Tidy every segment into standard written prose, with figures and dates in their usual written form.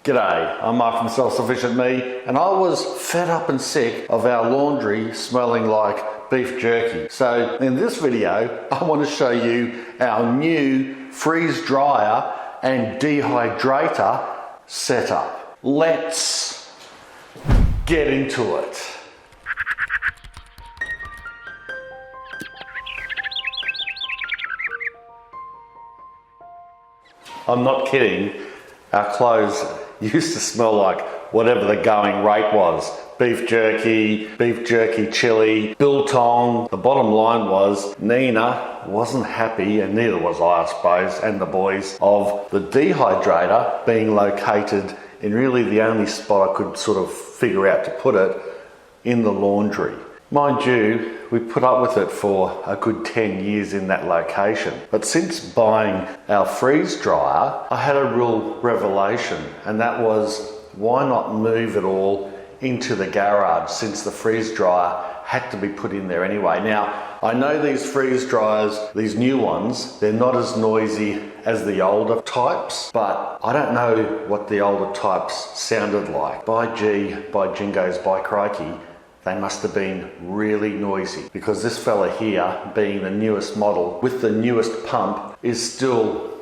G'day, I'm Mark from Self Sufficient Me, and I was fed up and sick of our laundry smelling like beef jerky. So in this video, I want to show you our new freeze dryer and dehydrator setup. Let's get into it. I'm not kidding, our clothes used to smell like whatever the going rate was. Beef jerky chili, biltong. The bottom line was Nina wasn't happy, and neither was I suppose, and the boys, of the dehydrator being located in really the only spot I could sort of figure out to put it, in the laundry. Mind you, we put up with it for a good 10 years in that location. But since buying our freeze dryer, I had a real revelation, and that was, why not move it all into the garage, since the freeze dryer had to be put in there anyway. Now, I know these freeze dryers, these new ones, they're not as noisy as the older types, but I don't know what the older types sounded like. By jingoes, by crikey, they must have been really noisy, because this fella here, being the newest model with the newest pump, is still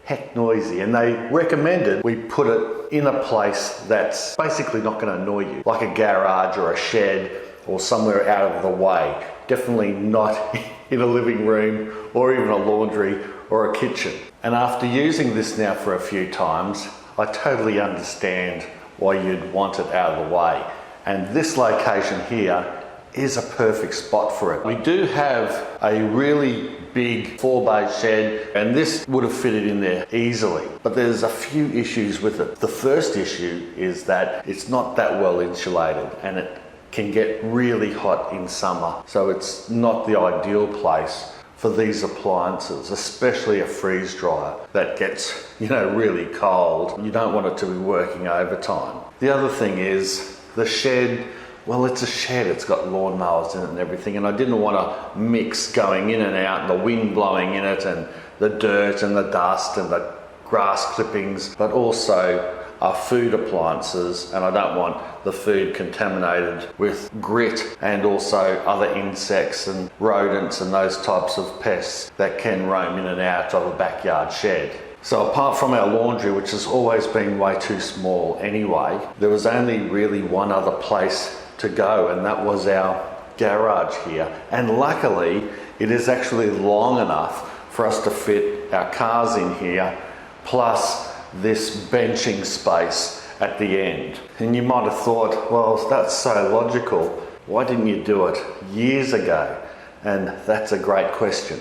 heck noisy. And they recommended we put it in a place that's basically not going to annoy you, like a garage or a shed or somewhere out of the way. Definitely not in a living room or even a laundry or a kitchen. And after using this now for a few times, I totally understand why you'd want it out of the way. And this location here is a perfect spot for it. We do have a really big 4-bay shed, and this would have fitted in there easily. But there's a few issues with it. The first issue is that it's not that well insulated, and it can get really hot in summer. So it's not the ideal place for these appliances, especially a freeze dryer that gets, really cold. You don't want it to be working overtime. The other thing is the shed. Well, it's a shed, it's got lawnmowers in it and everything, and I didn't want to mix going in and out, and the wind blowing in it, and the dirt and the dust and the grass clippings, but also our food appliances, and I don't want the food contaminated with grit and also other insects and rodents and those types of pests that can roam in and out of a backyard shed. So apart from our laundry, which has always been way too small anyway, there was only really one other place to go, and that was our garage here. And luckily, it is actually long enough for us to fit our cars in here, plus this benching space at the end. And you might have thought, well, that's so logical. Why didn't you do it years ago? And that's a great question.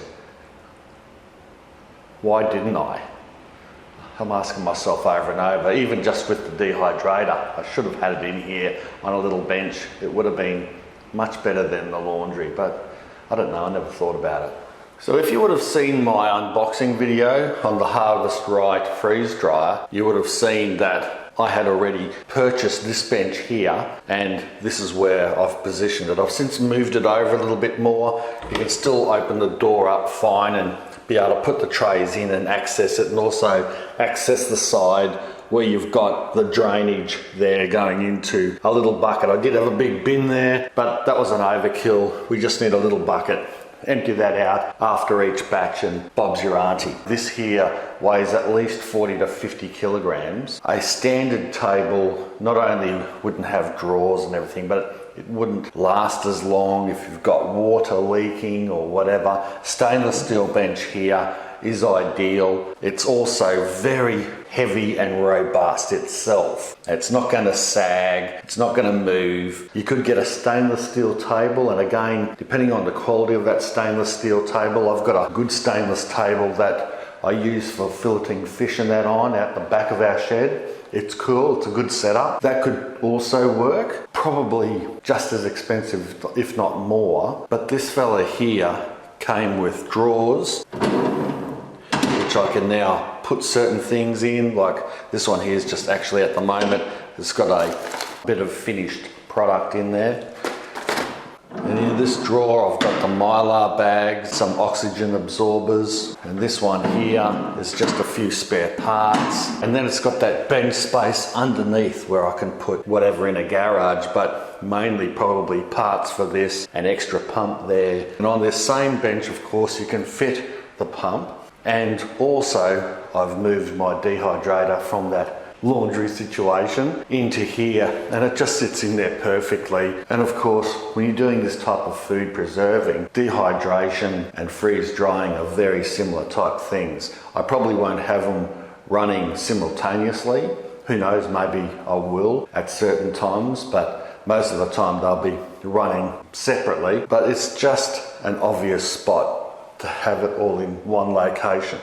Why didn't I? I'm asking myself over and over, even just with the dehydrator. I should have had it in here on a little bench. It would have been much better than the laundry, but I don't know, I never thought about it. So if you would have seen my unboxing video on the Harvest Right freeze dryer, you would have seen that I had already purchased this bench here, and this is where I've positioned it. I've since moved it over a little bit more. You can still open the door up fine and be able to put the trays in and access it, and also access the side where you've got the drainage there going into a little bucket. I did have a big bin there, but that was an overkill. We just need a little bucket. Empty that out after each batch and Bob's your auntie. This here weighs at least 40 to 50 kilograms. A standard table not only wouldn't have drawers and everything, but it wouldn't last as long if you've got water leaking or whatever. Stainless steel bench here is ideal. It's also very heavy and robust itself. It's not going to sag, it's not going to move. You could get a stainless steel table, and again, depending on the quality of that stainless steel table, I've got a good stainless table that I use for filleting fish and that on out the back of our shed. It's cool, it's a good setup. That could also work. Probably just as expensive, if not more. But this fella here came with drawers, which I can now put certain things in, like this one here is just actually at the moment, it's got a bit of finished product in there. And in this drawer I've got the Mylar bags, some oxygen absorbers, and this one here is just a few spare parts. And then it's got that bench space underneath where I can put whatever in a garage, but mainly probably parts for this, an extra pump there. And on this same bench, of course, you can fit the pump. And also I've moved my dehydrator from that laundry situation into here, and it just sits in there perfectly. And of course, when you're doing this type of food preserving, dehydration and freeze drying are very similar type things. I probably won't have them running simultaneously. Who knows, maybe I will at certain times, but most of the time they'll be running separately. But it's just an obvious spot to have it all in one location.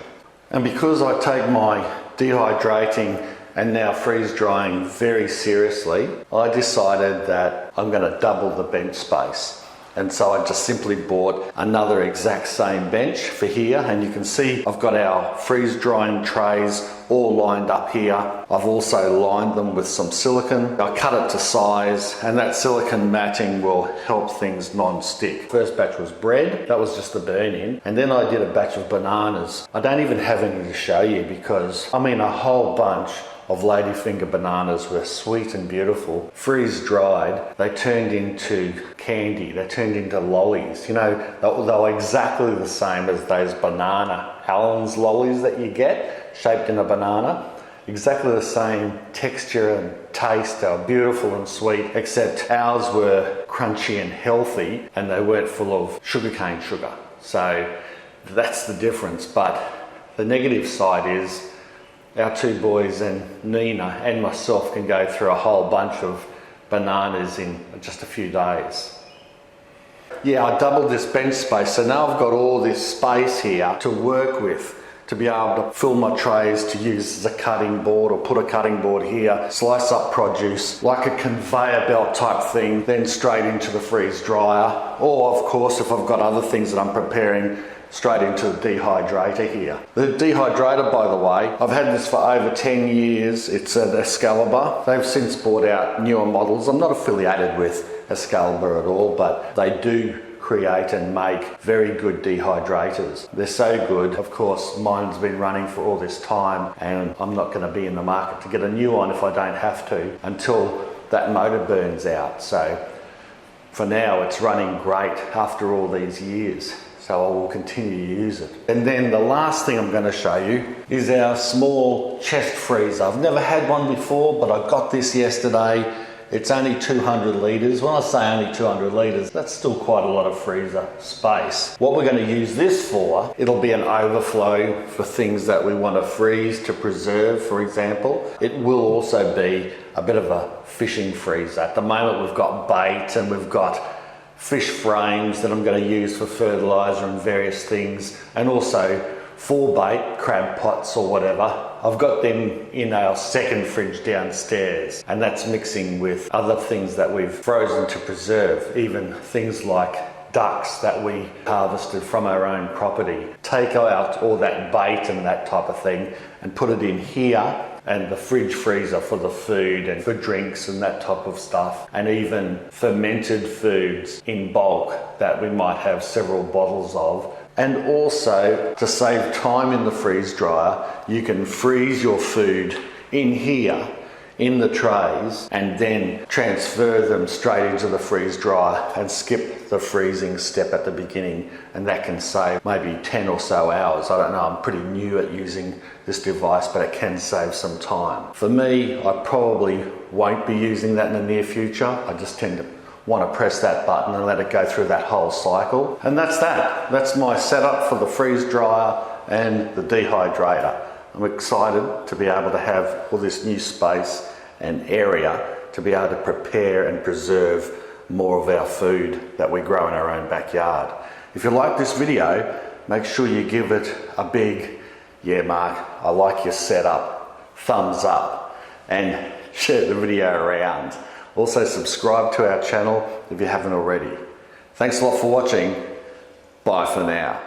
And because I take my dehydrating and now freeze drying very seriously, I decided that I'm going to double the bench space. And so I just simply bought another exact same bench for here, and you can see I've got our freeze drying trays all lined up here. I've also lined them with some silicone. I cut it to size, and that silicone matting will help things non-stick. First batch was bread, that was just the burn-in, and then I did a batch of bananas. I don't even have any to show you because I mean a whole bunch of ladyfinger bananas were sweet and beautiful, freeze dried. They turned into candy, they turned into lollies. You know, they were exactly the same as those banana Allen's lollies that you get, shaped in a banana. Exactly the same texture and taste. They were beautiful and sweet, except ours were crunchy and healthy, and they weren't full of sugarcane sugar. So that's the difference. But the negative side is our two boys and Nina and myself can go through a whole bunch of bananas in just a few days. Yeah, I doubled this bench space, so now I've got all this space here to work with, to be able to fill my trays to use as a cutting board, or put a cutting board here, slice up produce like a conveyor belt type thing, then straight into the freeze dryer, or of course if I've got other things that I'm preparing, straight into the dehydrator here. The dehydrator, by the way, I've had this for over 10 years. It's an Excalibur. They've since bought out newer models. I'm not affiliated with Excalibur at all, but they do create and make very good dehydrators. They're so good. Of course, mine's been running for all this time, and I'm not going to be in the market to get a new one if I don't have to until that motor burns out. So for now, it's running great after all these years. So I will continue to use it. And then the last thing I'm going to show you is our small chest freezer. I've never had one before, but I got this yesterday. It's only 200 litres. When I say only 200 litres, that's still quite a lot of freezer space. What we're going to use this for, it'll be an overflow for things that we want to freeze to preserve, for example. It will also be a bit of a fishing freezer. At the moment we've got bait and we've got fish frames that I'm going to use for fertilizer and various things, and also for bait, crab pots or whatever. I've got them in our second fridge downstairs, and that's mixing with other things that we've frozen to preserve, even things like ducks that we harvested from our own property. Take out all that bait and that type of thing and put it in here, and the fridge freezer for the food and for drinks and that type of stuff, and even fermented foods in bulk that we might have several bottles of. And also, to save time in the freeze dryer, you can freeze your food in here in the trays and then transfer them straight into the freeze dryer and skip the freezing step at the beginning, and that can save maybe 10 or so hours. I don't know, I'm pretty new at using this device, but it can save some time. For me, I probably won't be using that in the near future. I just tend to want to press that button and let it go through that whole cycle. And that's that. That's my setup for the freeze dryer and the dehydrator. I'm excited to be able to have all this new space and area to be able to prepare and preserve more of our food that we grow in our own backyard. If you like this video, make sure you give it a big, yeah Mark, I like your setup, thumbs up, and share the video around. Also subscribe to our channel if you haven't already. Thanks a lot for watching. Bye for now.